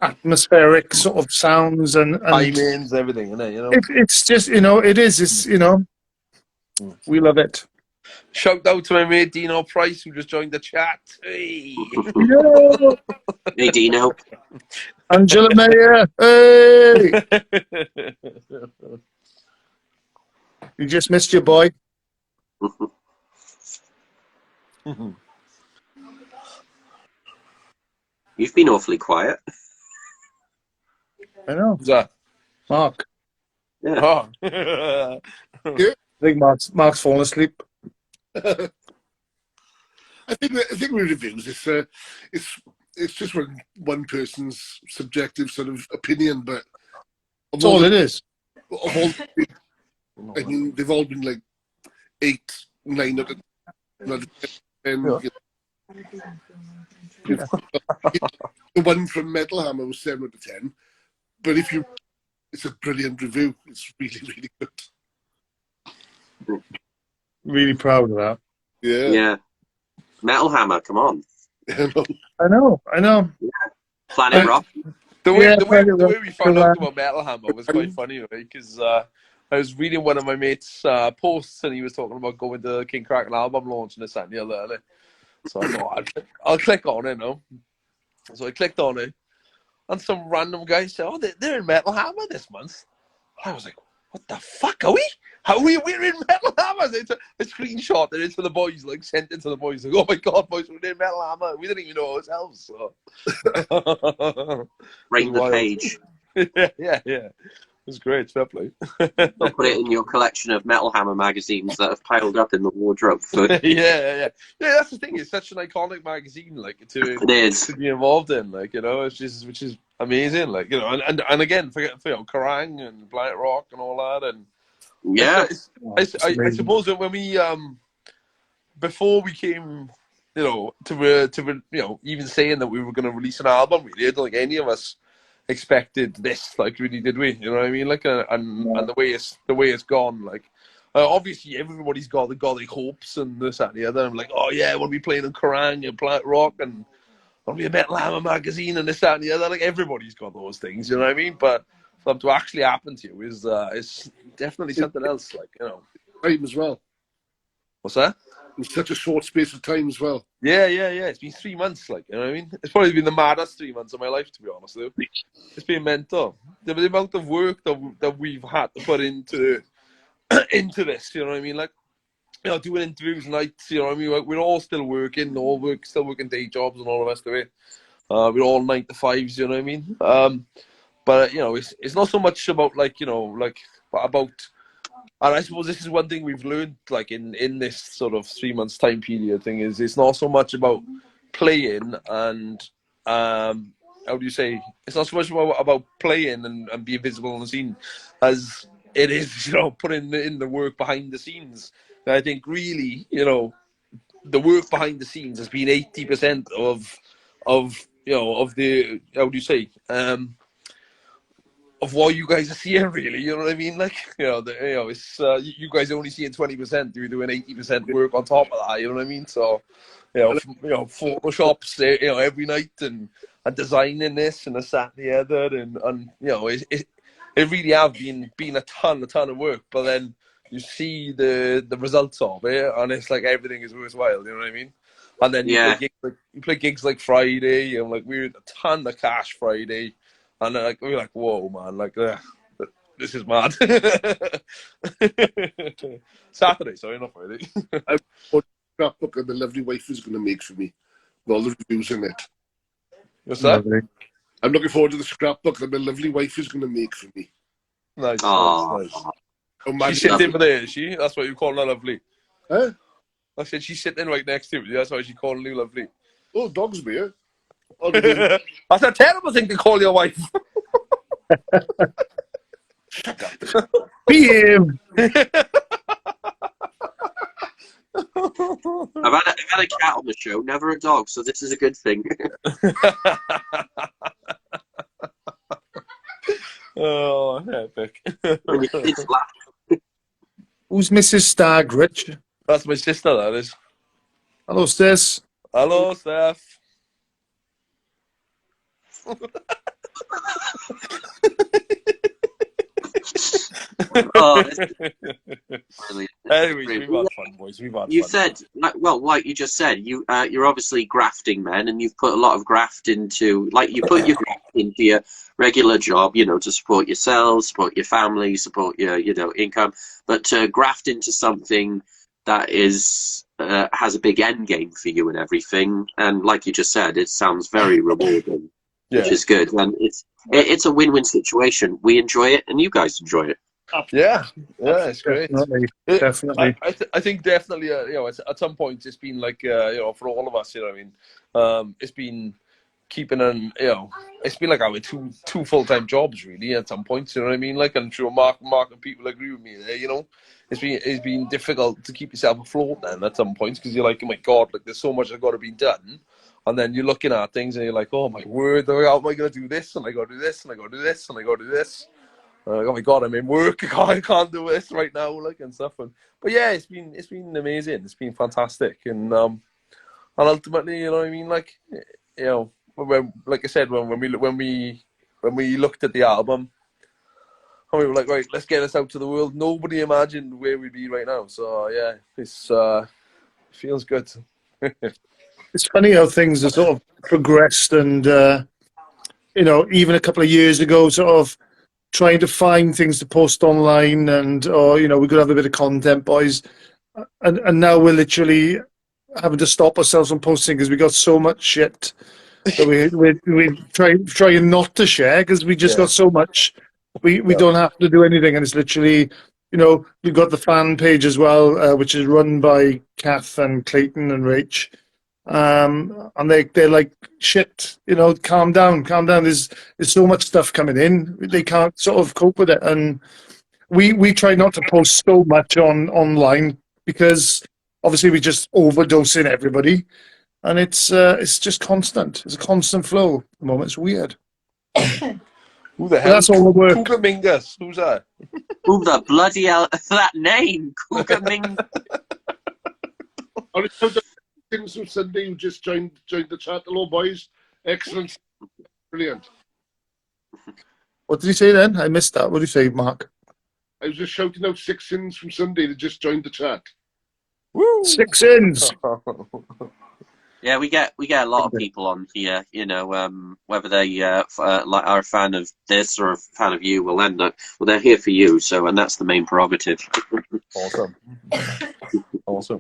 atmospheric sort of sounds, and Timings, everything, you know. it's just, you know, it's, you know, we love it. Shout out to my mate Dino Price who just joined the chat. Hey. Yeah, Hey, Dino. Angela Mayer, hey, you just missed your boy. You've been awfully quiet. I know, Who's that? Mark. Yeah. Oh. I think Mark's fallen asleep. I think with reviews, it's just one person's subjective sort of opinion, but That's all it is. of all, I mean, they've all been like 8, 9 out of 10. Yeah. You know. The one from Metal Hammer was 7 out of 10, but it's a brilliant review. It's really, really good. Really proud of that. Yeah. Yeah. Metal Hammer, come on. I know. Planet Rock. The way we found out Correct. about Metal Hammer was quite funny, right? Because I was reading one of my mates' posts, and he was talking about going to King Kraken album launch and this that and the other. So I thought I'll click on it, no? So I clicked on it, and some random guy said, "Oh, they're in Metal Hammer this month." I was like, "What the fuck are we? How are we? We're in Metal Hammer." It's a screenshot that is for the boys, like sent it to the boys. Like, "Oh my god, boys, we're in Metal Hammer. We didn't even know ourselves." So. Rate the page. yeah. It was great, fair play. I'll put it in your collection of Metal Hammer magazines that have piled up in the wardrobe. Yeah. That's the thing. It's such an iconic magazine, like It is. to be involved in, like, you know, which is amazing, like, you know, and again, forget, you know, Kerrang and Planet Rock and all that, and Yeah. I suppose that when we before we came, you know, to you know, even saying that we were going to release an album, really, I don't think any of us expected this, like, really, did we? You know what I mean? Like, and the way it's gone, like, obviously everybody's got like hopes and this that and the other. I'm like, oh yeah, we'll be playing in Kerrang and Planet Rock and there'll be a Metal Hammer magazine and this that and the other. Like, everybody's got those things, you know what I mean? But for them to actually happen to you is definitely something else, like, you know. Time as well. What's that? In such a short space of time as well. Yeah. It's been 3 months, like, you know what I mean? It's probably been the maddest 3 months of my life, to be honest, though. It's been mental. The amount of work that we've had to put into this, you know what I mean? Like, you know, doing interviews nights, you know what I mean? We're all still working, still working day jobs and all the rest of it. We're all 9 to 5s, you know what I mean? But, you know, it's not so much about, like, you know, like, about... And I suppose this is one thing we've learned, like, in this sort of 3 months time period thing, is it's not so much about playing and how do you say? It's not so much about playing and being visible on the scene as it is, you know, putting in the work behind the scenes. And I think really, you know, the work behind the scenes has been 80% of you know, of the, how do you say, of what you guys are seeing, really, you know what I mean? Like, you know, it's you guys are only seeing 20%. You're doing 80% work on top of that. You know what I mean? So, you know, Photoshops, you know, every night and designing this and that and the other, and you know, it really have been a ton of work. But then you see the results of it, and it's like everything is worthwhile. You know what I mean? And then you play gigs like Friday, and like we're a ton of cash Friday. And like, we're like, whoa, man, like, this is mad. Saturday, sorry, not Friday. I've got a scrapbook that my lovely wife is going to make for me with all the reviews in it. What's that? Lovely. I'm looking forward to the scrapbook that my lovely wife is going to make for me. Nice. Oh, She's man. sitting over there, is she? That's why you call her lovely. Huh? I said she's sitting right next to you. That's why she calling you lovely. Oh, dog's me, Oh, because... That's a terrible thing to call your wife. Behave. I've had a cat on the show, never a dog, so this is a good thing. Oh, epic. When your kids laugh. Who's Mrs. Stagg, Rich? That's my sister, that is. Hello, sis. Hello, Steph. Oh, this is brilliant. Anyways, Brilliant. we've had fun, boys. We've had You fun. said, like you just said, you're obviously grafting men, and you've put a lot of graft into, like you put your graft into your regular job, you know, to support yourselves, support your family, support your, you know, income, but to graft into something that is has a big end game for you and everything. And like you just said, it sounds very rewarding, which Yeah. is good, and it's a win-win situation. We enjoy it, and you guys enjoy it. Yeah, it's great. Definitely. Definitely. I think definitely, you know, at some point it's been like, you know, for all of us, you know what I mean? It's been keeping an, you know, it's been like our two full-time jobs really at some points, you know what I mean? Like, I'm sure Mark and people agree with me there, you know? It's been difficult to keep yourself afloat then at some points, because you're like, oh my God, like there's so much that's got to be done. And then you're looking at things and you're like, oh my word, how am I going to do this? And I got to do this, and I got to do this, and I got to do this. Like, oh my God, I'm in work. I can't do this right now, like, and stuff. But yeah, it's been amazing. It's been fantastic, and ultimately, you know what I mean. Like, you know, like I said, when we looked at the album, and we were like, right, let's get this out to the world. Nobody imagined where we'd be right now. So yeah, it's feels good. It's funny how things have sort of progressed, and you know, even a couple of years ago, sort of trying to find things to post online, and or you know, we could have a bit of content, boys, and now we're literally having to stop ourselves from posting because we got so much shit that we trying not to share because we just got so much. We don't have to do anything, and it's literally, you know, you've got the fan page as well, which is run by Kath and Clayton and Rach. And they're like, shit, you know, calm down. There's so much stuff coming in, they can't sort of cope with it, and we try not to post so much online because obviously we're just overdosing everybody, and it's just constant. It's a constant flow at the moment. It's weird. Who the But hell? that's all the work. Cougar Mingus. Who's that? Who the bloody hell that name? Cougar Ming. Things from Sunday who just joined the chat. Hello, boys. Excellent. Brilliant. What did you say then? I missed that. What did you say, Mark? I was just shouting out 6 sins from Sunday that just joined the chat. Woo! 6 ins. Yeah, we get a lot of people on here, you know, whether they like are a fan of this or a fan of you. Well, they're here for you. So, and that's the main prerogative. Awesome.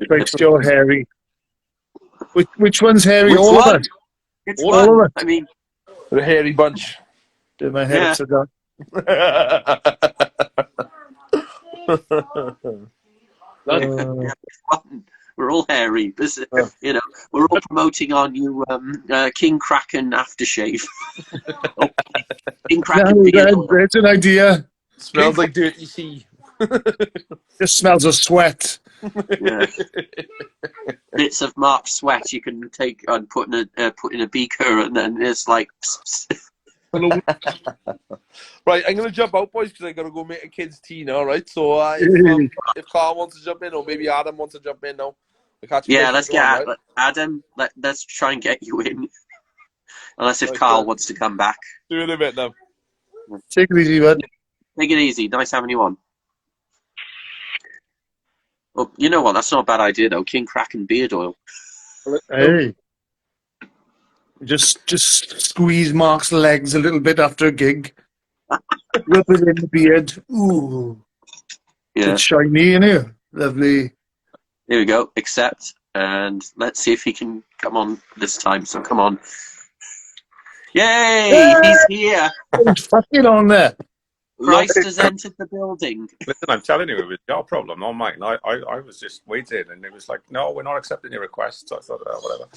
Thanks, Joe Harry. Which one's Harry? Which All one? of it. It's All fun. of it. I mean, The hairy bunch. Did my head Yeah. upside down. fun. We're all hairy. This is, you know, we're all promoting our new King Kraken aftershave. King Kraken beard oil. It's an idea. Smells like dirty sea. Just smells of sweat. Yeah. Bits of Mark's sweat you can take and put in a beaker, and then it's like. Right, I'm gonna jump out, boys, because I gotta go make a kid's tea now. Right, so if Carl wants to jump in, or maybe Adam wants to jump in now. Yeah, let's get Adam. Let's try and get you in. Unless if Carl wants to come back. Do it in a bit now. Take it easy, bud. Take it easy. Nice having you on. Well, you know what? That's not a bad idea, though. King Kraken beard oil. Hey. Just squeeze Mark's legs a little bit after a gig. Rub it in the beard. Ooh. Yeah. It's shiny, innit? Lovely. Here we go. Accept. And let's see if he can come on this time. So come on. Yay! Yay! He's here. He's fucking on there. Christ has entered the building. Listen, I'm telling you, it was your problem, not mine. I was just waiting, and it was like, no, we're not accepting your request. So I thought, whatever.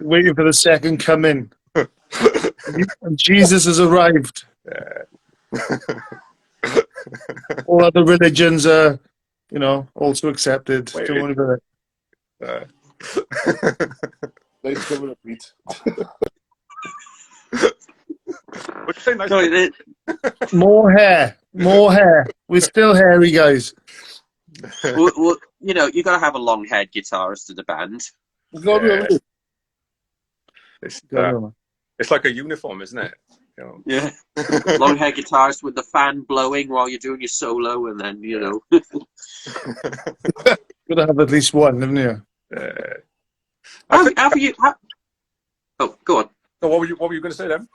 Waiting for the second coming. And Jesus has arrived. All other religions are, you know, also accepted. Wait. Don't worry about it. Nice coming up, Pete. Would you say nice? Sorry, More hair. We're still hairy, guys. well, you know, you got to have a long-haired guitarist in the band. It's like a uniform, isn't it? You know? Yeah, long-haired guitarist with the fan blowing while you're doing your solo, and then you know. Got to have at least one, haven't you? Have you? Oh, go on. So what were you going to say then?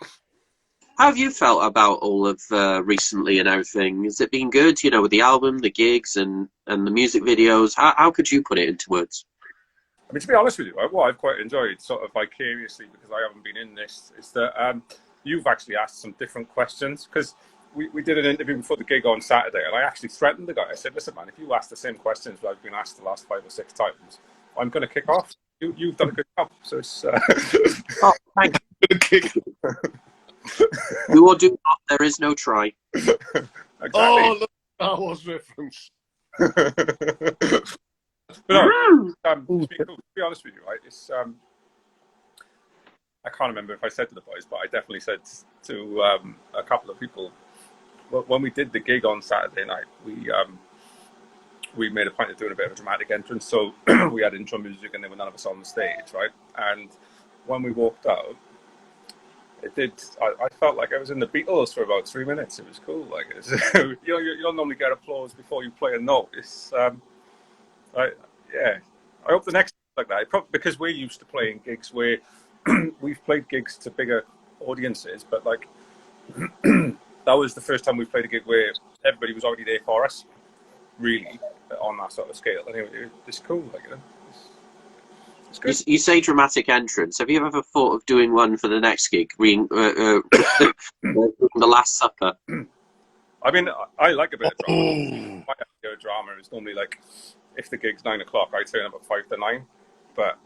How have you felt about all of recently and everything? Has it been good? You know, with the album, the gigs, and the music videos. How could you put it into words? I mean, to be honest with you, what I've quite enjoyed, sort of vicariously, because I haven't been in this, is that you've actually asked some different questions. Because we did an interview before the gig on Saturday, and I actually threatened the guy. I said, listen, man, if you ask the same questions that I've been asked the last 5 or 6 times, I'm going to kick off. You've done a good job. So it's... Oh, thank you. Do or do not, there is no try. Exactly. Oh, look, Star Wars reference. To be honest with you, right? It's I can't remember if I said to the boys, but I definitely said to a couple of people when we did the gig on Saturday night. We made a point of doing a bit of a dramatic entrance, so we had intro music, and there were none of us on the stage, right? And when we walked out, it did. I felt like I was in the Beatles for about 3 minutes. It was cool. Like you know, you don't normally get applause bore you play a note. It's I hope the next like that. Because we're used to playing gigs where we've played gigs to bigger audiences, but like that was the first time we played a gig where everybody was already there for us, really, on that sort of scale. Anyway, it's cool. Like, you know, it's good. You say dramatic entrance. Have you ever thought of doing one for the next gig, the Last Supper? I mean, I like a bit of drama. My idea of drama is normally like, if the gig's 9 o'clock, I turn up at 5 to 9. But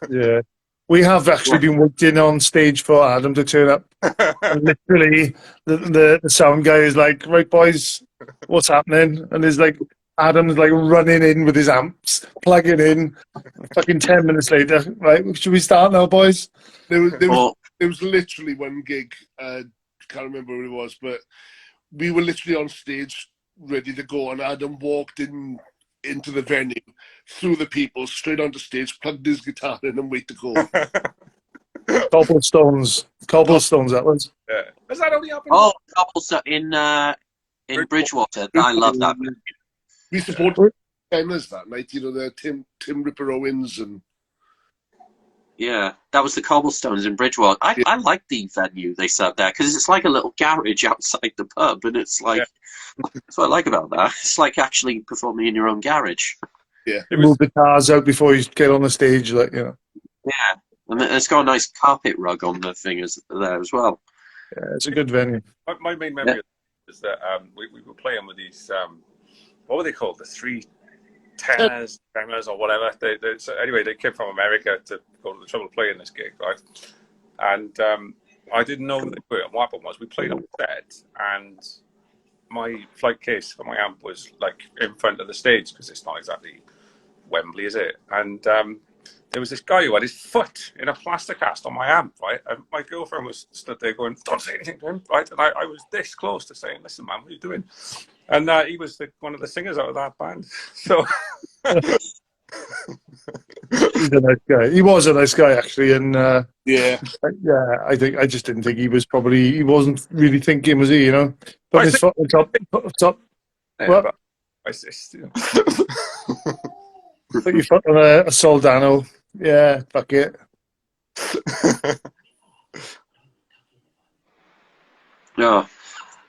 yeah, we have actually been waiting on stage for Adam to turn up. And literally, the sound guy is like, "Right, boys, what's happening?" And there's like Adam's like running in with his amps, plugging in. Fucking 10 minutes later, right? Should we start now, boys? There was literally one gig. Can't remember who it was, but we were literally on stage, ready to go, and Adam walked into the venue, through the people, straight onto stage, plugged his guitar in, and wait to go. Cobblestones, that was. Yeah. Has that only happened? Oh, Cobblestone in Bridgewater. I love that. We supported tenors that night. You know, the Tim Ripper Owens and. Yeah, that was the Cobblestones in Bridgewater. I like the venue they set there because it's like a little garage outside the pub, and it's like that's what I like about that. It's like actually performing in your own garage. Yeah, move the cars out before you get on the stage, like, you know. Yeah, and it's got a nice carpet rug on the fingers there as well. Yeah, it's a good venue. My main memory is that we were playing with these what were they called? The 3 tenors, tremors, or whatever. So anyway, they came from America to go to the trouble of playing this gig, right? And I didn't know who they were. And what happened was we played on set, and my flight case for my amp was like in front of the stage because it's not exactly Wembley, is it? And there was this guy who had his foot in a plaster cast on my amp, right? And my girlfriend was stood there going, "Don't say anything to him," right? And I was this close to saying, "Listen, man, what are you doing?" And he was one of the singers out of that band. So he's a nice guy. He was a nice guy, actually, and yeah, I just didn't think he wasn't really thinking, was he? You know, put his foot on top. Yeah, What? Put your foot on a Soldano. Yeah, fuck it. No.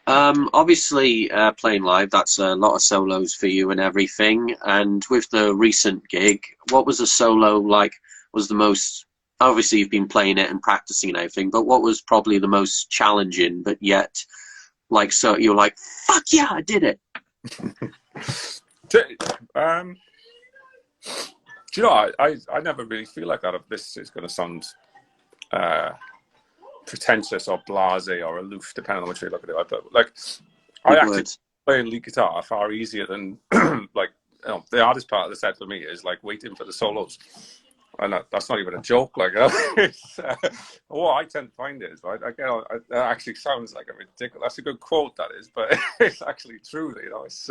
Obviously, playing live, that's a lot of solos for you and everything. And with the recent gig, what was the solo like? Was the most, obviously you've been playing it and practicing and everything, but what was probably the most challenging, but yet Like, so you're like, fuck yeah, I did it. Do you know, I never really feel like that. If this is going to sound pretentious or blasé or aloof, depending on which way you look at it. But like, I actually playing lead guitar far easier than like, you know, the hardest part of the set for me is like waiting for the solos. And that's not even a joke. Like, what I tend to find is, right, that actually sounds like a ridiculous. That's a good quote, that is, but it's actually true. You know, it's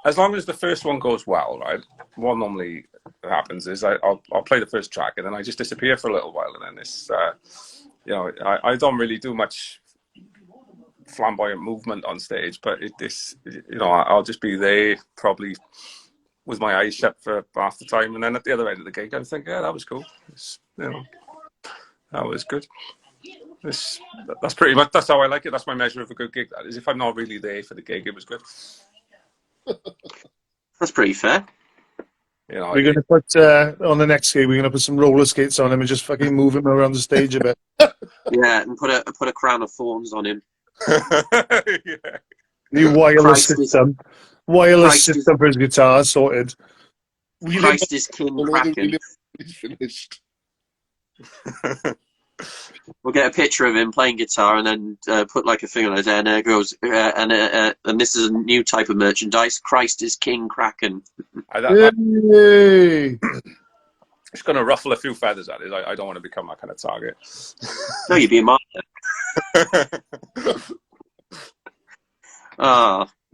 as long as the first one goes well, right. What normally happens is I'll play the first track and then I just disappear for a little while, and then it's you know, I don't really do much flamboyant movement on stage, but you know, I'll just be there probably with my eyes shut for half the time, and then at the other end of the gig, I think, yeah, that was cool. You know, that was good. That's pretty much, that's how I like it. That's my measure of a good gig. That is, if I'm not really there for the gig, it was good. That's pretty fair. You know, we're going to put on the next gig. We're going to put some roller skates on him and just fucking move him around the stage a bit. Yeah, and put a crown of thorns on him. Yeah. New wireless system for his guitar sorted. Christ is King Kraken. Finished. We'll get a picture of him playing guitar and then put like a thing on his head, and it goes, and this is a new type of merchandise. Christ is King Kraken. Yay! It's going to ruffle a few feathers, that is. I don't want to become that kind of target. No, you'd be a martyr.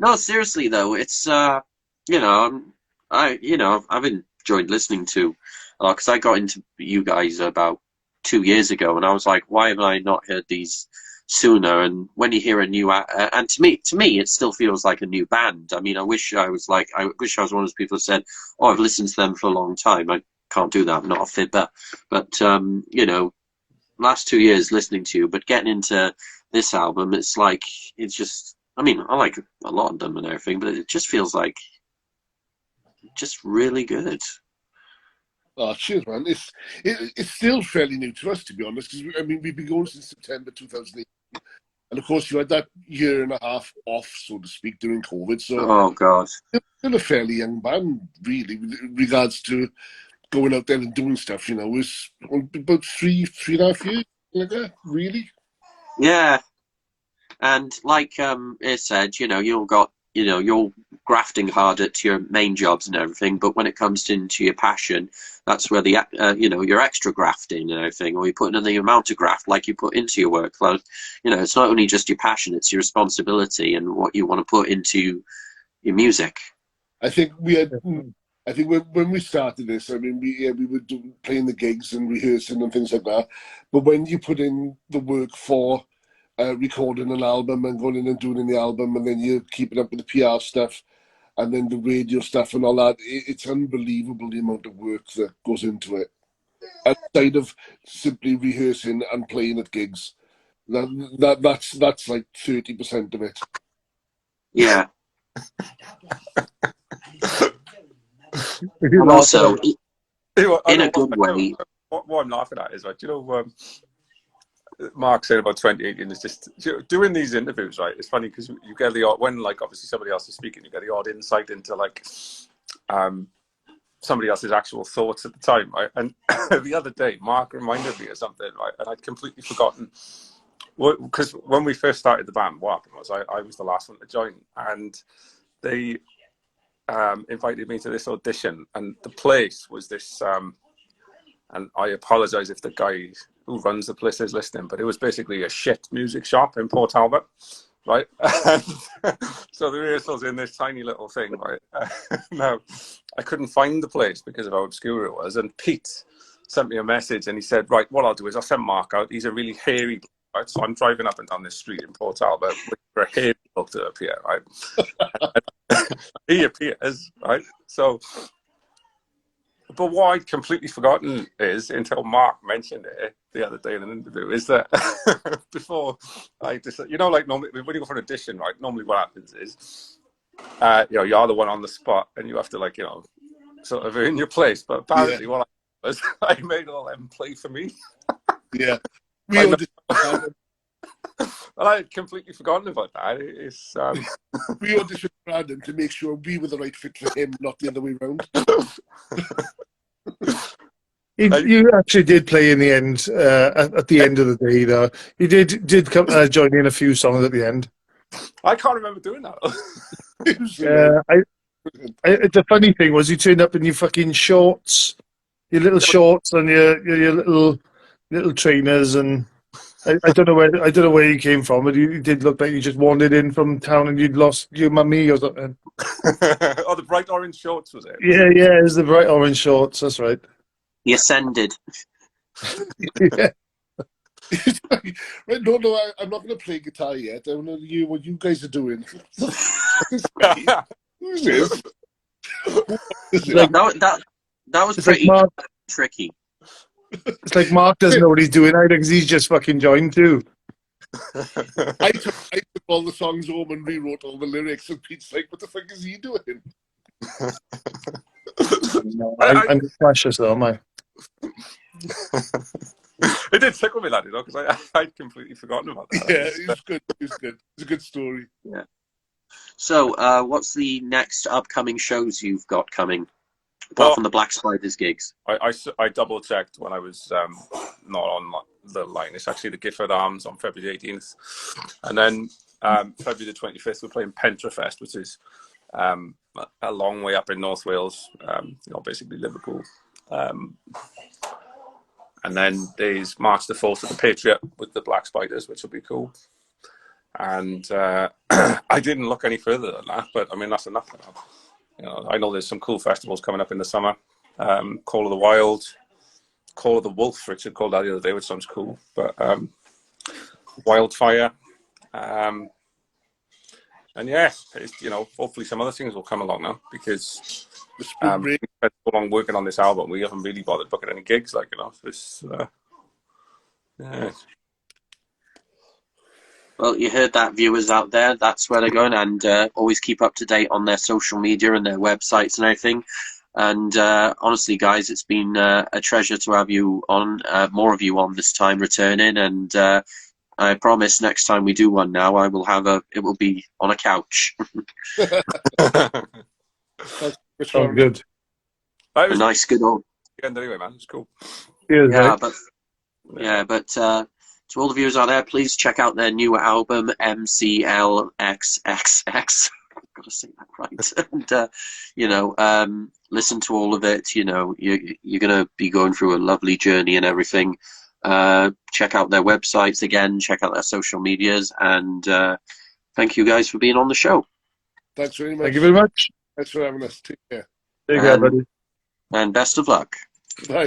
No, seriously though, it's you know, I've enjoyed listening to because I got into you guys about 2 years ago, and I was like, why have I not heard these sooner? And when you hear a new and to me it still feels like a new band. I mean, I wish I was one of those people who said, oh, I've listened to them for a long time. I can't do that. I'm not a fit, but you know, last 2 years listening to you, but getting into this album, it's like, it's just, I mean, I like a lot of them and everything, but it just feels like just really good. Oh, cheers, man. It's still fairly new to us, to be honest, because I mean, we've been going since September 2008. And of course, you had that year and a half off, so to speak, during COVID. So, oh god, still a fairly young band, really, with regards to going out there and doing stuff. You know, it was about three and a half years, like that, really. yeah. And like it said, you know, you're grafting hard at your main jobs and everything, but when it comes into your passion, that's where the you know, your extra grafting and everything, or you put in the amount of graft like you put into your work. Like, you know, it's not only just your passion; it's your responsibility and what you want to put into your music. I think I think when we started this, I mean, we were playing the gigs and rehearsing and things like that. But when you put in the work for recording an album and going in and doing the album, and then you're keeping up with the PR stuff and then the radio stuff and all that, it's unbelievable the amount of work that goes into it. Outside of simply rehearsing and playing at gigs, that's like 30% of it. Yeah. And also, in a good way. What I'm laughing at is, like, you know, Mark said about 2018 is just doing these interviews, right? It's funny because you get the odd, when like obviously somebody else is speaking, you get the odd insight into like somebody else's actual thoughts at the time, right? And the other day, Mark reminded me of something, right? And I'd completely forgotten. Because when we first started the band, what happened was I was the last one to join, and they invited me to this audition, and the place was this. And I apologize if the guy who runs the place is listening, but it was basically a shit music shop in Port Talbot, right? And so the rehearsal's in this tiny little thing, right? Now, I couldn't find the place because of how obscure it was, and Pete sent me a message, and he said, right, what I'll do is I'll send Mark out. He's a really hairy, right? So I'm driving up and down this street in Port Talbot for a hairy bloke to appear, right? He appears, right? So... But what I'd completely forgotten is, until Mark mentioned it the other day in an interview, is that before I just, you know, like normally when you go for an audition, right, normally what happens is, you know, you're the one on the spot and you have to, like, you know, sort of earn your place. But apparently what I was, I made all them play for me. Yeah. Well, I had completely forgotten about that. It's We auditioned Brandon to make sure we were the right fit for him, not the other way around. You actually did play in the end. At the end of the day, though, you did come, join in a few songs at the end. I can't remember doing that. It was hilarious. The funny thing was, you turned up in your fucking shorts, your little shorts, and your little trainers, and I don't know where you came from, but you did look like you just wandered in from town and you'd lost your mummy or something. Oh, the bright orange shorts, was it? Yeah, it was the bright orange shorts. That's right. He ascended. Yeah. Right, no, I'm not going to play guitar yet. I want to hear what you guys are doing. Who's this? Like, that was it's like pretty Mark. tricky. It's like Mark doesn't know what he's doing either because he's just fucking joined too. I took all the songs home and rewrote all the lyrics, and Pete's like, "What the fuck is he doing?" No, I'm precious though, am I? It did tickle me, that, you know, because I'd completely forgotten about that. Yeah, it was good. It was good. It's a good story. Yeah. So, what's the next upcoming shows you've got coming, apart from the Black Spiders gigs? I double checked when I was not on the line. It's actually the Gifford Arms on February 18th, and then February the 25th we're playing Pentrafest, which is a long way up in North Wales, basically Liverpool. And then there's March the 4th at the Patriot with the Black Spiders, which will be cool. And I didn't look any further than that, but I mean that's enough for now. You know, I know there's some cool festivals coming up in the summer. Call of the Wild, Call of the Wolf, Richard called that the other day, which sounds cool. But Wildfire, and yeah, hopefully some other things will come along now, because we've spent so long working on this album, we haven't really bothered booking any gigs, like, you know. Yeah. Well, you heard that, viewers out there. That's where they're going, and always keep up to date on their social media and their websites and everything. And honestly, guys, it's been a treasure to have you on, more of you on this time returning. And I promise next time we do one now, it will be on a couch. Oh, good. A nice, good old. Anyway, man, it's cool. Yeah, but to all the viewers out there, please check out their new album, MCLXXX. I've got to say that right. And listen to all of it. You know, you're going to be going through a lovely journey and everything. Check out their websites again. Check out their social medias, and thank you guys for being on the show. Thanks very much. Thank you very much. Thanks for having us. Take care. Take care, buddy. And best of luck. Bye.